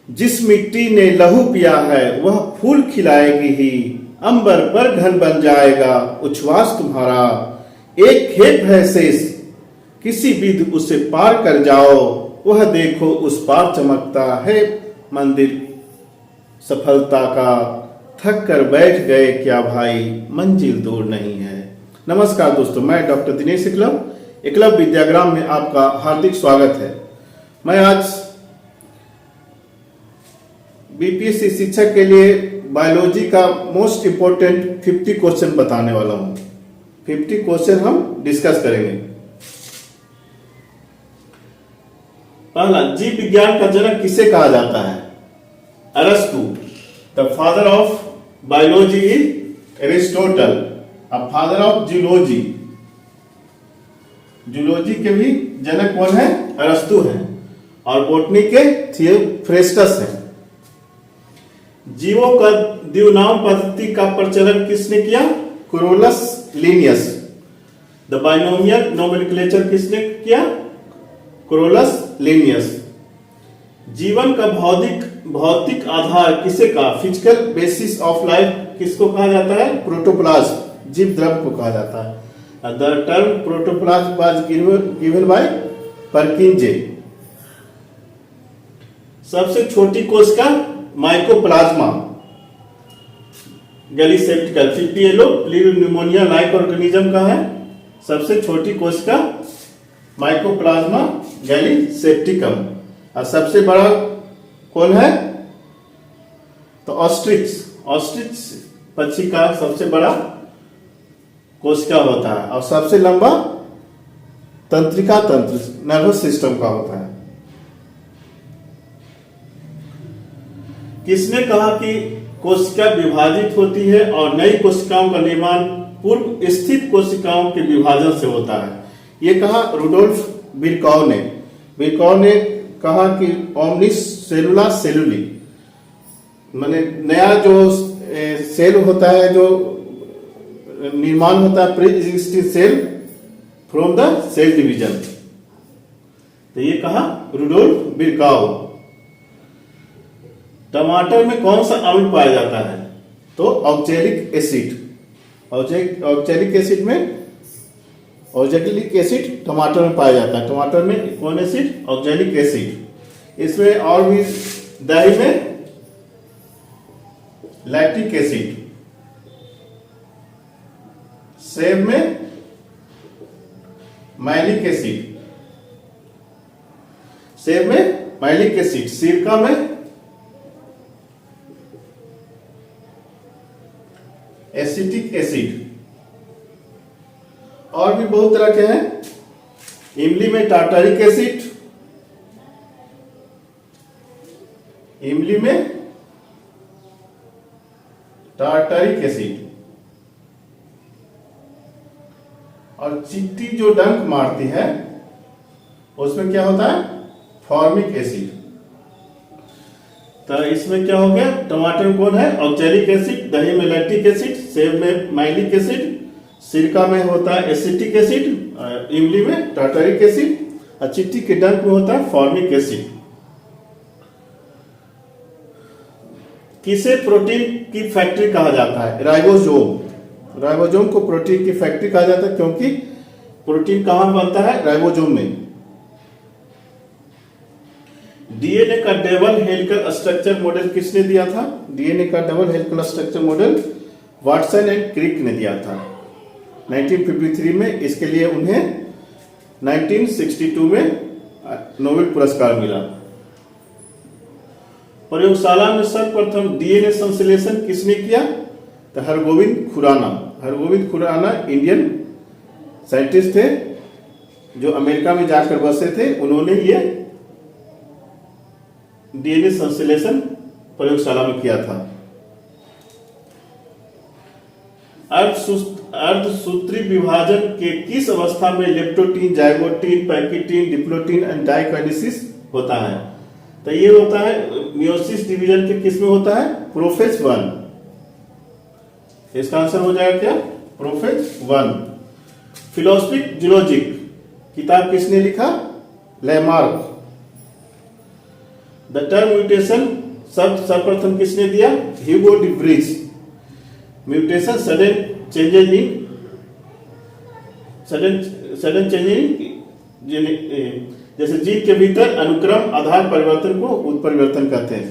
जिस मिट्टी ने लहू पिया है वह फूल खिलाएगी ही, अंबर पर घन बन जाएगा उच्छ्वास तुम्हारा। एक खेप है शेष किसी विध उसे पार कर जाओ, वह देखो उस पार चमकता है मंदिर सफलता का। थक कर बैठ गए क्या भाई, मंजिल दूर नहीं है। नमस्कार दोस्तों, मैं डॉक्टर दिनेश एकलव्य विद्याग्राम में आपका हार्दिक स्वागत है। मैं आज बीपीएससी शिक्षक के लिए बायोलॉजी का मोस्ट इंपोर्टेंट 50 क्वेश्चन बताने वाला हूं। 50 क्वेश्चन हम डिस्कस करेंगे। पहला, जीव विज्ञान का जनक किसे कहा जाता है? अरस्तु। The father of biology is Aristotle. Father of zoology, zoology के भी जनक कौन है? अरस्तु है। और बोटनी के थियोफ्रेस्टस है। जीवों का द्विनाम पद्धति का प्रचलन किसने किया? कोरोलस लिनियस। द बाइनोमियल नोमेनक्लेचर किसने किया? कोरोलस लिनियस। जीवन का भौतिक आधार किसे कहा? फिजिकल बेसिस ऑफ लाइफ किसको कहा जाता है? प्रोटोप्लाज्म, जीव द्रव्य को कहा जाता है। The term protoplasm was given by परकिंजे। सबसे छोटी कोशिका माइकोप्लाज्मा गैलीसेप्टिकल। पीपीएलओ प्लीरोन्यूमोनिया लाइक ऑर्गेनिज्म का है। सबसे छोटी कोशिका माइकोप्लाज्मा गैलीसेप्टिकम। और सबसे बड़ा कौन है? तो ऑस्ट्रिच पक्षी का सबसे बड़ा कोशिका होता है। और सबसे लंबा तंत्रिका तंत्र नर्वस सिस्टम का होता है। किसने कहा कि कोशिका विभाजित होती है और नई कोशिकाओं का निर्माण पूर्व स्थित कोशिकाओं के विभाजन से होता है? ये कहा रुडोल्फ विर्कॉव ने। विर्कॉव ने कहा कि ओमनिस सेलुला सेलुली, माने नया जो सेल होता है, जो निर्माण होता है pre existing cell from the cell division. तो ये कहा रुडोल्फ विर्कॉव। टमाटर में कौन सा अम्ल पाया जाता है? तो ऑक्जेलिक एसिड। ऑक्जेलिक एसिड टमाटर में पाया जाता है। टमाटर में कौन एसिड? Oxalic acid. इसमें और भी दही में लैक्टिक एसिड, सेब में मैलिक एसिड, सिरका में एसिटिक एसिड। और भी बहुत तरह के हैं। इमली में टार्टारिक एसिड, और चींटी जो डंक मारती है उसमें क्या होता है? Formic acid. तो इसमें क्या हो गया? टमाटर में कौन है? ऑक्जेलिक एसिड, दही में लैक्टिक एसिड, सेब में मैलिक एसिड, सिरका में होता है एसिटिक एसिड, इमली में टार्टारिक एसिड, और चींटी के डंक में होता है फॉर्मिक एसिड। किसे प्रोटीन की फैक्ट्री कहा जाता है? राइबोसोम को प्रोटीन की फैक्ट्री कहा जाता है, क्योंकि प्रोटीन कहां बनता है? राइबोसोम में। डीएनए का डबल हेलिकल स्ट्रक्चर मॉडल किसने दिया था? डीएनए का double helical structure model Watson and Crick ने दिया था 1953 में। इसके लिए उन्हें 1962 में नोबेल पुरस्कार मिला। प्रयोगशाला में सर्वप्रथम डीएनए संश्लेषण किसने किया? तो हरगोविंद खुराना इंडियन साइंटिस्ट थे जो अमेरिका में जाकर बसे थे। उन्होंने ये डीएनए संश्लेषण प्रयोगशाला में किया था। अर्धसूत्री विभाजन के किस अवस्था में leptotene, zygotene, pachytene, diplotene and diakinesis होता है? तो ये होता है मियोसिस डिवीजन के किस में होता है? प्रोफेज 1। इसका आंसर हो जाएगा क्या? प्रोफेज 1। फिलोसफिक जूलॉजिक किताब किसने लिखा? लैमार्क। द टर्म म्यूटेशन शब्द सर्वप्रथम किसने दिया? Hugo de bridge. Mutation sudden changes in जैसे जीन के भीतर अनुक्रम आधार परिवर्तन को उत्परिवर्तन कहते हैं।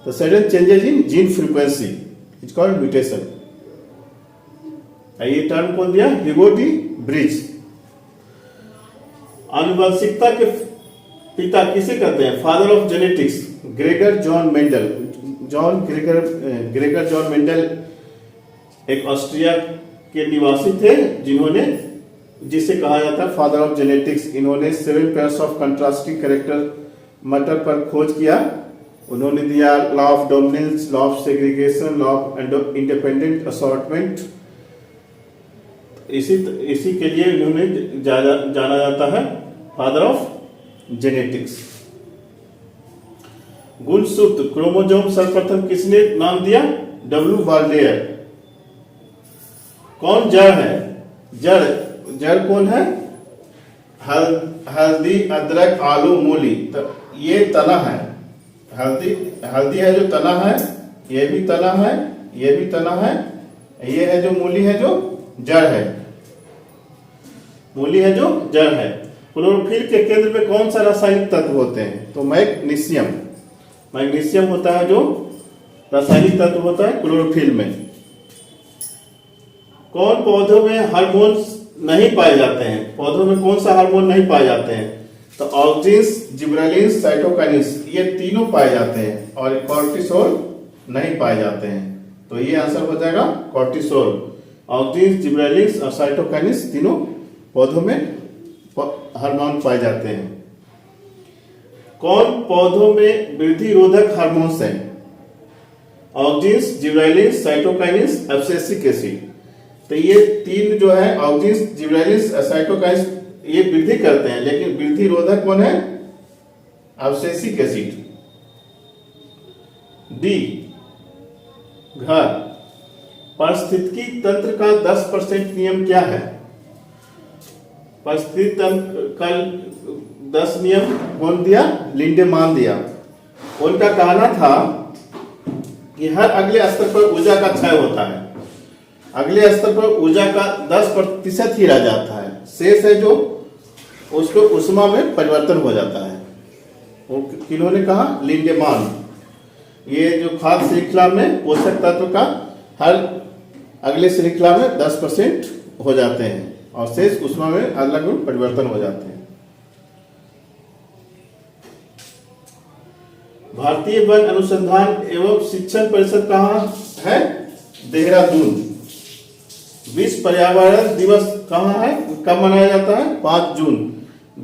तो sudden changes in gene frequency is called mutation. ये टर्म कौन दिया? Hugo de bridge. आनुवंशिकता के पिता किसे कहते हैं? Father of genetics Gregor John Mendel. Gregor John Mendel एक ऑस्ट्रिया के निवासी थे जिसे कहा जाता है फादर ऑफ जेनेटिक्स। इन्होंने 7 pairs of contrasting character matter पर खोज किया। उन्होंने दिया law of dominance, law of segregation, law of independent assortment. इसी के लिए इन्होंने जाना जाता है फादर ऑफ जेनेटिक्स। गुणसूत्र क्रोमोसोम सर्वप्रथम किसने नाम दिया? W Waldeyer. कौन जड़ है? जड़ कौन है? हल्दी, अदरक, आलू, मूली। तो ये तना है। हल्दी है जो तना है, ये भी तना है, ये भी तना है। ये है जो मूली है जो जड़ है। मूली है जो जड़ है। क्लोरोफिल के केंद्र में कौन सा रासायनिक तत्व होते हैं? तो मैग्नीशियम। मैग्नीशियम होता है जो रासायनिक तत्व होता है क्लोरोफिल में। कौन पौधों में हार्मोन्स नहीं पाए जाते हैं? पौधों में कौन सा हार्मोन नहीं पाए जाते हैं? तो ऑक्जिन्स, जिब्रेलिन्स, साइटोकाइनिन्स ये तीनों पाए जाते हैं और कॉर्टिसोल नहीं पाए जाते हैं। तो ये आंसर हो जाएगा कॉर्टिसोल। ऑक्जिन्स, जिब्रेलिन्स और साइटोकाइनिन्स तीनों पौधों में हार्मोन पाए जाते हैं। कौन पौधों में वृद्धि रोधक हार्मोन्स हैं? ऑक्जिन्स, जिब्रेलिन्स, साइटोकाइनिन्स, एब्सिसिक एसिड। तो ये तीन जो है ऑक्जिन्स, जिब्रेलिन्स, साइटोकाइनिन्स ये वृद्धि करते हैं, लेकिन वृद्धि रोधक कौन है? Abscisic acid. डी घर पारिस्थितिकी तंत्र का 10% नियम क्या है? पारिस्थितिकी तंत्र का 10 नियम कौन दिया? लिंडेमान दिया। उनका कहना था कि हर अगले स्तर पर ऊर्जा का क्षय होता है। अगले स्तर पर ऊर्जा का 10% ही रह जाता है, शेष है जो उसको उष्मा में परिवर्तन हो जाता है। वो किन्होंने कहा? लिंडेमान। ये जो खाद्य श्रृंखला में पोषक तत्व का हर अगले श्रृंखला में 10% हो जाते हैं और शेष उष्मा में अलग परिवर्तन हो जाते हैं। भारतीय वन अनुसंधान एवं शिक्षण परिषद कहाँ है? देहरादून। विश्व पर्यावरण दिवस कहाँ है? कब मनाया जाता है? 5 जून।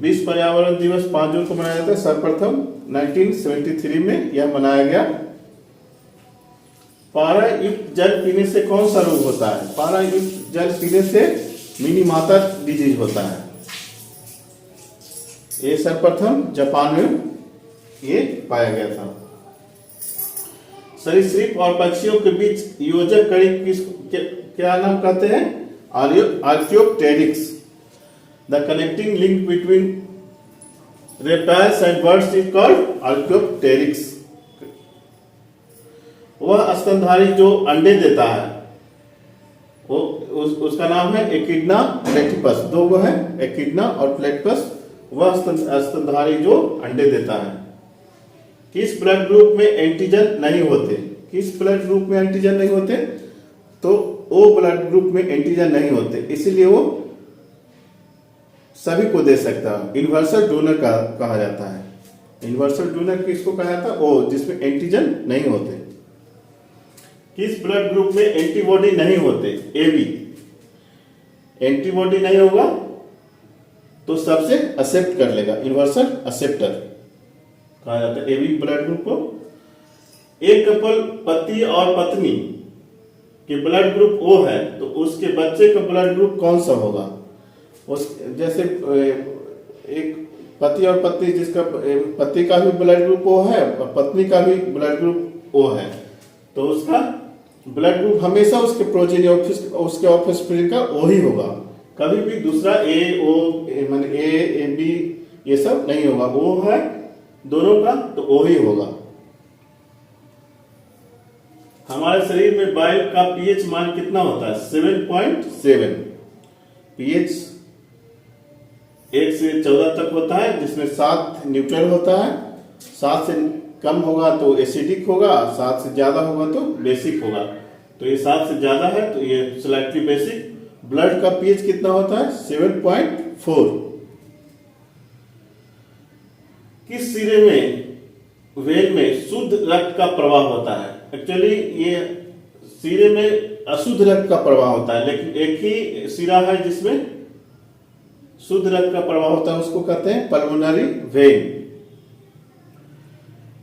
विश्व पर्यावरण दिवस 5 जून को मनाया जाता है। सर्वप्रथम 1973 में यह मनाया गया। पारा युक्त जल पीने से कौन सा रोग होता है? पारा युक्त जल पीने से मिनीमाता डिजीज होता है। ये सर्वप्रथम जापान में ये पाया गया था। सरीसृप और पक्षियों के बीच योजक कड़ी क्या नाम कहते हैं? Archaeopteryx. The connecting link between reptiles and birds is called Archaeopteryx. वह स्तनधारी जो अंडे देता है वो उसका नाम है एकिडना प्लेटिपस। दो वो है, एकिडना और प्लेटिपस। वह स्तनधारी जो अंडे देता है। किस ब्लड ग्रुप में एंटीजन नहीं होते? किस ब्लड ग्रुप में एंटीजन नहीं होते? तो ओ ब्लड ग्रुप में एंटीजन नहीं होते, इसीलिए वो सभी को दे सकता है। यूनिवर्सल डोनर कहा जाता है। यूनिवर्सल डोनर किसको कहा जाता है? ओ जिसमें एंटीजन नहीं होते। किस ब्लड ग्रुप में एंटीबॉडी नहीं होते? एबी। एंटीबॉडी नहीं होगा तो सबसे एक्सेप्ट कर लेगा, यूनिवर्सल एक्सेप्टर कहा जाता है एबी ब्लड ग्रुप को। एक कपल पति और पत्नी के ब्लड ग्रुप ओ है तो उसके बच्चे का ब्लड ग्रुप कौन सा होगा? जैसे एक पति और पत्नी जिसका पति का भी ब्लड ग्रुप ओ है और पत्नी का भी ब्लड ग्रुप ओ है तो उसका ब्लड ग्रुप हमेशा उसके प्रोजेनी उसके ऑफस्प्रिंग का ओ ही होगा। कभी भी दूसरा ए ओ माने ए बी ये सब नहीं होगा। ओ है दोनों का, तो ओ ही होगा। हमारे शरीर में वायु का पीएच मान कितना होता है? 7.7। पीएच 1 से 14 तक होता है, जिसमें 7 न्यूट्रल होता है। 7 से कम होगा तो एसिडिक होगा, 7 से ज्यादा होगा तो बेसिक होगा। तो ये 7 से ज्यादा है तो ये स्लाइटली बेसिक। ब्लड का पीएच कितना होता है? 7.4। किस सिरे में, वेन में शुद्ध रक्त का प्रवाह होता है? एक्चुअली ये सिरे में अशुद्ध रक्त का प्रवाह होता है, लेकिन एक ही सिरा है जिसमें शुद्ध रक्त का प्रवाह होता है, उसको कहते हैं पल्मोनरी वेन।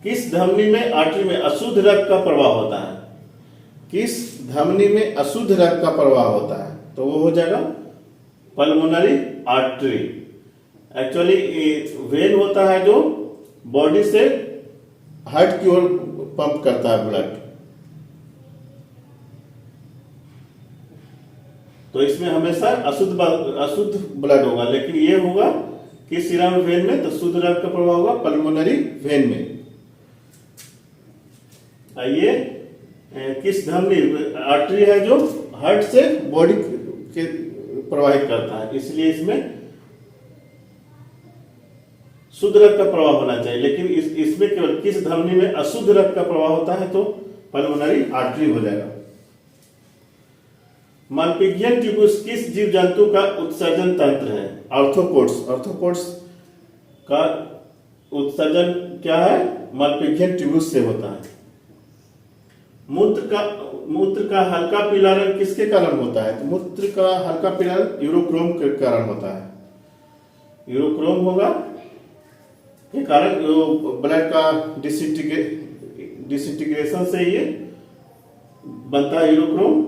किस धमनी में, आर्टरी में अशुद्ध रक्त का प्रवाह होता है? किस धमनी में अशुद्ध रक्त का प्रवाह होता है? तो वो हो जाएगा पल्मोनरी आर्टरी। एक्चुअली वेन होता है जो बॉडी से हार्ट की ओर पंप करता है ब्लड। तो इसमें हमेशा अशुद्ध ब्लड होगा, लेकिन ये होगा कि सिरा में, वेन में, तो शुद्ध रक्त का प्रवाह होगा पल्मोनरी वेन में। आइए, किस धमनी, आर्टरी है जो हार्ट से बॉडी के प्रवाहित करता है, इसलिए इसमें शुद्ध रक्त का प्रवाह होना चाहिए। लेकिन इसमें केवल किस धमनी में अशुद्ध रक्त का प्रवाह होता है, तो पल्मोनरी आर्टरी हो जाएगा। मालपिघियन ट्यूबस किस जीव जंतु का उत्सर्जन तंत्र है? आर्थ्रोपोड्स। आर्थ्रोपोड्स का उत्सर्जन क्या है? मालपिघियन ट्यूबस से होता है। मूत्र का हल्का पीला रंग किसके कारण होता है? तो मूत्र का हल्का पीला रंग यूरोक्रोम के कारण होता है। यूरोक्रोम होगा के कारण, ब्लड का डिसइंटीग्रेशन से ये बनता है यूरोक्रोम।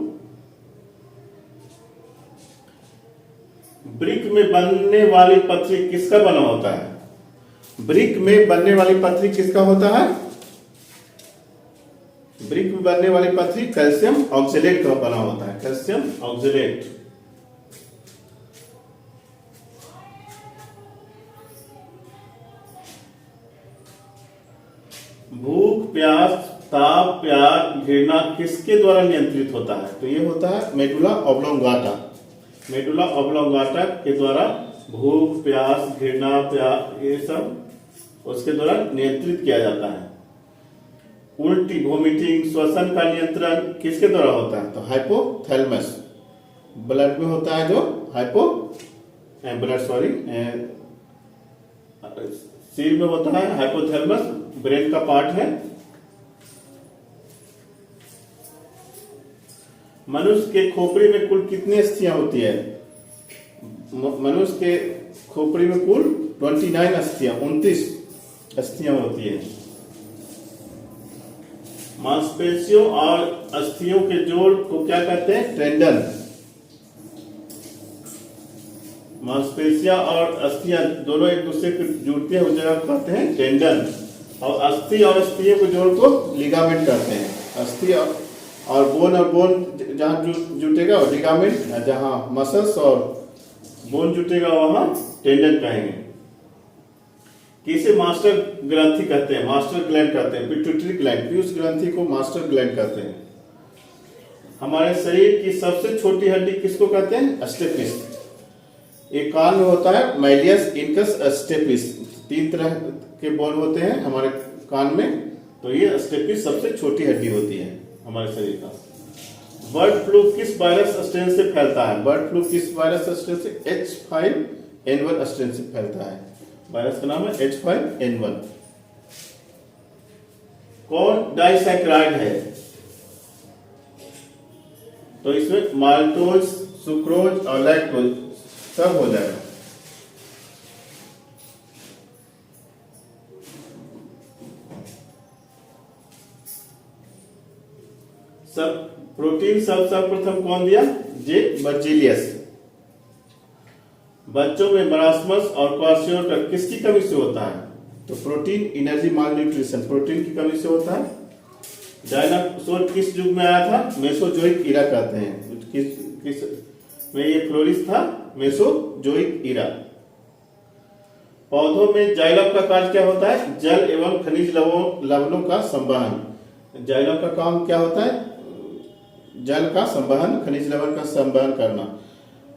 ब्रिक में बनने वाली पथरी किसका बना होता है? ब्रिक में बनने वाली पथरी किसका होता है? ब्रिक में बनने वाली पथरी कैल्शियम ऑक्सलेट का बना होता है। Calcium oxalate. भूख, प्यास, ताप, प्यार, घृणा किसके द्वारा नियंत्रित होता है? तो ये होता है मेडुला ऑब्लोंगाटा। मेडुला ऑब्लोंगाटा के द्वारा भूख, प्यास, घृणा, प्यार, ये सब उसके द्वारा नियंत्रित किया जाता है। उल्टी, वोमिटिंग, श्वसन का नियंत्रण किसके द्वारा होता है? तो हाइपोथैलेमस। ब्लड में होता है जो सिर में होता है हाइपोथैलेमस, ब्रेन का पार्ट है। मनुष्य के खोपड़ी में कुल कितनी अस्थियां होती है? मनुष्य के खोपड़ी में कुल 29 अस्थियां, 29 अस्थियां होती है। मांसपेशियों और अस्थियों के जोड़ को क्या कहते हैं? टेंडन। मांसपेशियां और अस्थियां दोनों एक दूसरे को जुड़ती है, उस जगह को कहते हैं टेंडन। और अस्थि और अस्थियों के जोड़ को लिगामेंट कहते हैं। अस्थि और बोन जहां जुटेगा वो लिगामेंट, जहां मसल्स और बोन जुटेगा वहां टेंडन कहेंगे। किसे मास्टर ग्रंथि कहते हैं? मास्टर ग्लैंड कहते हैं। पिट्यूटरी ग्लैंड, पीयूष ग्रंथि को मास्टर ग्लैंड कहते हैं। हमारे शरीर की सबसे छोटी हड्डी किसको कहते हैं? स्टेपिस। एक कान में होता है माइलियस, इनकस, स्टेपिस। 3 तरह के बोन होते हैं हमारे कान में, तो ये स्टेपिस सबसे छोटी हड्डी होती है हमारे शरीर का। बर्ड फ्लू किस वायरस स्ट्रेन से फैलता है? बर्ड फ्लू किस वायरस स्ट्रेन से? H5N1 स्ट्रेन से फैलता है। वायरस का नाम है H5N1। कौन डाइसैकेराइड है? तो इसमें माल्टोज, सुक्रोज और लैक्टोज सब हो जाएगा। सब प्रोटीन सर्वप्रथम कौन दिया? जे बर्जीलियस। बच्चों में मरासमस और क्वार्सियोटर किसकी कमी से होता है? तो प्रोटीन एनर्जी माल न्यूट्रिशन, प्रोटीन की कमी से होता है। डायनासोर किस युग में आया था? मेसोजोइक इरा कहते हैं। किस में ये फ्लोरिस था? मेसोजोइक इरा। पौधों में जाइलम का कार्य क्या होता है? जल एवं खनिज लवणों का संवहन। जाइलम का काम क्या होता है? जल का संवहन, खनिज लवण का संवहन करना।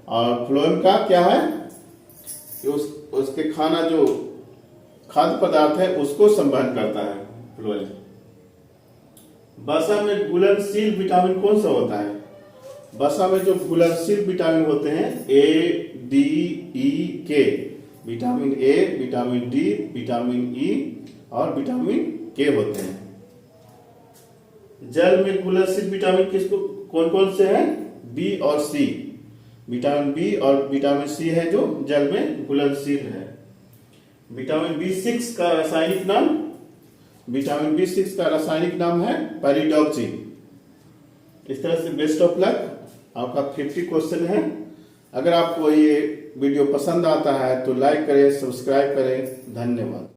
और फ्लोएम का क्या है? उसके खाना जो खाद्य पदार्थ है उसको संवहन करता है फ्लोएम। वसा में घुलनशील विटामिन कौन सा होता है? वसा में जो घुलनशील विटामिन होते हैं ए, डी, ई, के। Vitamin A, vitamin D, vitamin E और विटामिन के होते हैं। जल में घुलनशील विटामिन किसको कौन कौन से हैं? बी और सी। विटामिन बी और विटामिन सी है जो जल में घुलनशील है। विटामिन बी6 का रासायनिक नाम? विटामिन बी6 का रासायनिक नाम है पेरिडोक्सिन। इस तरह से बेस्ट ऑफ लक। आपका 50 क्वेश्चन है। अगर आपको ये वीडियो पसंद आता है तो लाइक करें, सब्सक्राइब करें। धन्यवाद।